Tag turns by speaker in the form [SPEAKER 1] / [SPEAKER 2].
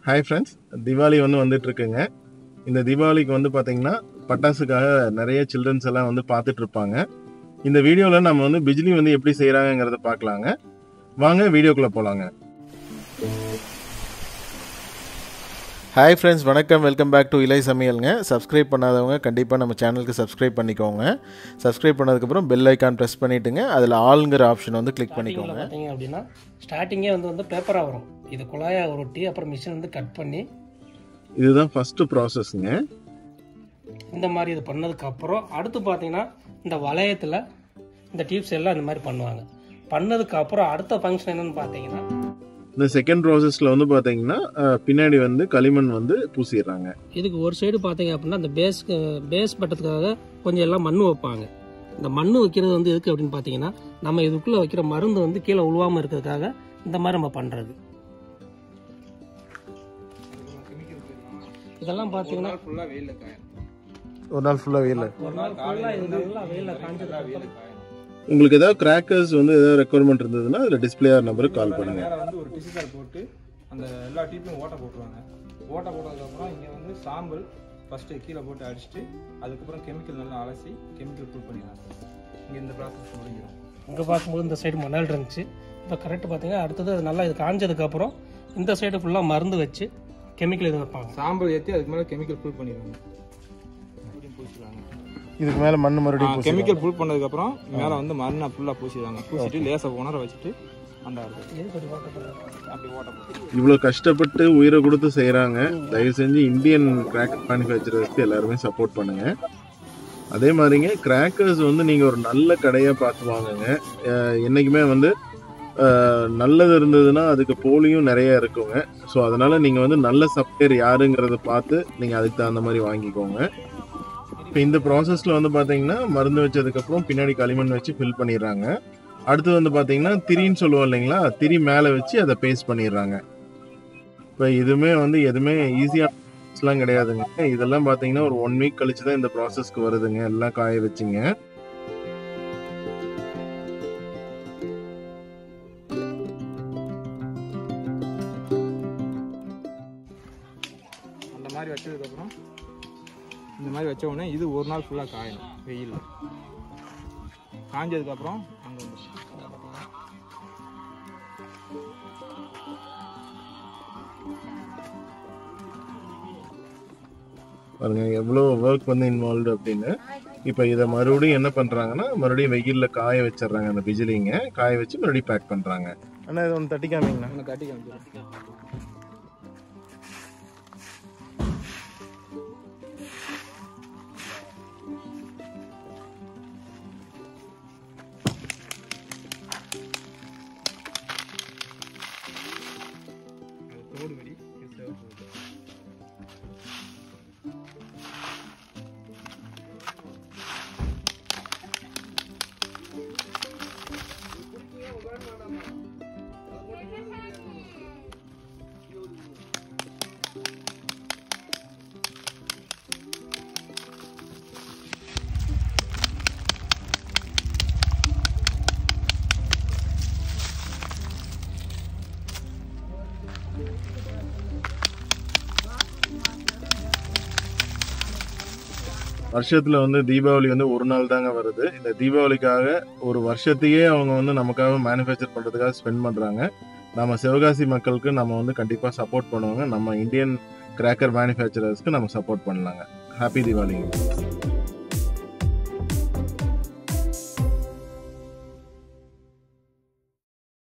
[SPEAKER 1] Hi friends, Deepavali வந்துட்டு இருக்குங்க. இந்த தீபாவளிக்கு பார்த்தீங்கன்னா பட்டாசுக்காக நிறைய சில்ட்ரன்ஸ் எல்லாம் பார்த்துட்டு இருப்பாங்க. இந்த வீடியோவில் நம்ம பிஜிலி எப்படி செய்கிறாங்கங்கிறத பார்க்கலாங்க. வாங்க வீடியோக்குள்ளே போகலாங்க. ஹாய் ஃப்ரெண்ட்ஸ், வணக்கம். வெல்கம் பேக் டு இலை சமையலுங்க. சப்ஸ்கிரைப் பண்ணாதவங்க கண்டிப்பாக நம்ம சேனலுக்கு சப்ஸ்கிரைப் பண்ணிக்கோங்க. சப்ஸ்கிரைப் பண்ணதுக்கப்புறம் பெல் ஐக்கான் ப்ரெஸ் பண்ணிவிட்டுங்க. அதில் ஆளுங்கிற ஆப்ஷன் கிளிக் பண்ணிக்கோங்க.
[SPEAKER 2] பார்த்தீங்க அப்படின்னா ஸ்டார்டிங்கே பேப்பராக வரும். இது குழாயாக உருட்டி அப்புறம் மிஷின் கட் பண்ணி,
[SPEAKER 1] இதுதான் ஃபஸ்ட்டு ப்ராசஸ்ங்க.
[SPEAKER 2] இந்த மாதிரி இது பண்ணதுக்கப்புறம் அடுத்து பார்த்தீங்கன்னா இந்த வளையத்தில் இந்த டியூப்ஸ் எல்லாம் இந்த மாதிரி பண்ணுவாங்க. பண்ணதுக்கப்புறம் அடுத்த ஃபங்க்ஷன் என்னென்னு பார்த்தீங்கன்னா
[SPEAKER 1] இந்த செகண்ட் ப்ராசஸில் பார்த்தீங்கன்னா பின்னாடி களிமண் பூசிடுறாங்க.
[SPEAKER 2] இதுக்கு ஒரு சைடு பார்த்தீங்க அப்படின்னா இந்த பேஸ் பட்டத்துக்காக கொஞ்சம் எல்லாம் மண் வைப்பாங்க. இந்த மண் வைக்கிறது எதுக்கு அப்படின்னு பார்த்தீங்கன்னா நம்ம இதுக்குள்ளே வைக்கிற மருந்து கீழே உழுவாமல் இருக்கிறதுக்காக இந்த மாதிரி நம்ம பண்ணுறது. இதெல்லாம் பார்த்தீங்கன்னா
[SPEAKER 1] ஒரு நாள் ஃபுல்லாக வெயிலில்
[SPEAKER 2] காஞ்சது.
[SPEAKER 1] உங்களுக்கு ஏதாவது கிராக்கர்ஸ் ஏதாவது ரெக்குவயர்மெண்ட் இருந்ததுன்னா அதில் டிஸ்பிளேயர் நம்பருக்கு கால் பண்ணுங்க.
[SPEAKER 3] ஒரு டிசிசர் போட்டு அந்த எல்லா டீப்லையும் ஓட்ட போட்டுருவாங்க. ஓட்ட போட்டதுக்கப்புறம் இங்கே சாம்பல் ஃபஸ்ட்டு கீழே போட்டு அடிச்சுட்டு அதுக்கப்புறம் கெமிக்கல் நல்லா அலசி கெமிக்கல் ஃபுல் பண்ணிடுறாங்க. இங்கே இந்த ப்ராசஸ் முடிஞ்சிடும்.
[SPEAKER 2] இங்கே பார்க்கும்போது இந்த சைடு மணல் இருந்துச்சு. இப்போ கரெக்ட் பார்த்தீங்கன்னா அடுத்தது அது நல்லா இது காஞ்சதுக்கப்புறம் இந்த சைடு ஃபுல்லாக மருந்து வச்சு கெமிக்கல் இது வைப்பாங்க.
[SPEAKER 3] சாம்பல் ஏற்றி அதுக்கு மேலே கெமிக்கல் ஃபுல் பண்ணிடுவாங்க. மறுபடியும் பூசிடுவாங்க.
[SPEAKER 1] இதுக்கு மேலே மண் மறுபடியும்
[SPEAKER 3] கெமிக்கல் ஃபுல் பண்ணதுக்கப்புறம் மேலே மண்ணை ஃபுல்லாக பூசிடுவாங்க. பூசிட்டு லேசாக உணர வச்சுட்டு அந்த அப்படி ஓட்ட போட்டு
[SPEAKER 1] இவ்வளோ கஷ்டப்பட்டு உயிரை கொடுத்து செய்கிறாங்க. தயவு செஞ்சு இந்தியன் கிராக்கர் மேனுஃபேக்சரர்ஸ்க்கு எல்லாருமே சப்போர்ட் பண்ணுங்க. அதே மாதிரிங்க கிராக்கர்ஸ் நீங்கள் ஒரு நல்ல கடையாக பார்த்து வாங்குங்க. என்றைக்குமே நல்லது இருந்ததுன்னா அதுக்கு போலியும் நிறைய இருக்குங்க. ஸோ அதனால் நீங்கள் நல்ல சப்ளையர் யாருங்கிறத பார்த்து நீங்கள் அதுக்கு தகுந்த மாதிரி வாங்கிக்கோங்க. இப்போ இந்த ப்ராசஸில் பார்த்தீங்கன்னா மருந்து வச்சதுக்கப்புறம் பின்னாடி களிமண் வச்சு ஃபில் பண்ணிடுறாங்க. அடுத்து பார்த்தீங்கன்னா திரின்னு சொல்லுவோம் இல்லைங்களா, திரி மேலே வச்சு அதை பேஸ்ட் பண்ணிடுறாங்க. இப்போ இதுவுமே எதுவுமே ஈஸியாகலாம் கிடையாதுங்க. இதெல்லாம் பார்த்தீங்கன்னா ஒரு 1 வீக் கழிச்சு தான் இந்த ப்ராசஸ்க்கு வருதுங்க. எல்லாம் காய வச்சுங்க.
[SPEAKER 3] அந்த மாதிரி வச்சதுக்கப்புறம் இந்த மாதிரி வச்ச உடனே இது ஒரு நாள் ஃபுல்லாக காயணும் வெயில். காஞ்சதுக்கப்புறம் அங்கே
[SPEAKER 1] பாருங்க எவ்வளோ ஒர்க் இன்வால்வ்டு அப்படின்னு. இப்போ இதை மறுபடியும் என்ன பண்ணுறாங்கன்னா மறுபடியும் வெயிலில் காய வச்சிடுறாங்க. அந்த பிஜிலிங்க காய வச்சு மறுபடியும் பேக் பண்ணுறாங்க. ஆனால் இது ஒன்று தட்டி காமிங்கண்ணா.
[SPEAKER 3] ஒன்று தட்டி காமிச்சிடும். தோடு வெடி
[SPEAKER 1] வருஷத்துல தீபாவளி ஒரு நாள் தாங்க வருது. இந்த தீபாவளிக்காக ஒரு வருஷத்தையே அவங்க நமக்காக மேனுஃபேக்சர் பண்றதுக்காக ஸ்பெண்ட் பண்றாங்க. நம்ம சிவகாசி மக்களுக்கு நம்ம கண்டிப்பா சப்போர்ட் பண்ணுவாங்க. நம்ம இந்தியன் கிராக்கர் மேனுஃபேக்சரர்ஸ்க்கு நம்ம சப்போர்ட் பண்ணலாங்க. ஹாப்பி தீபாவளி.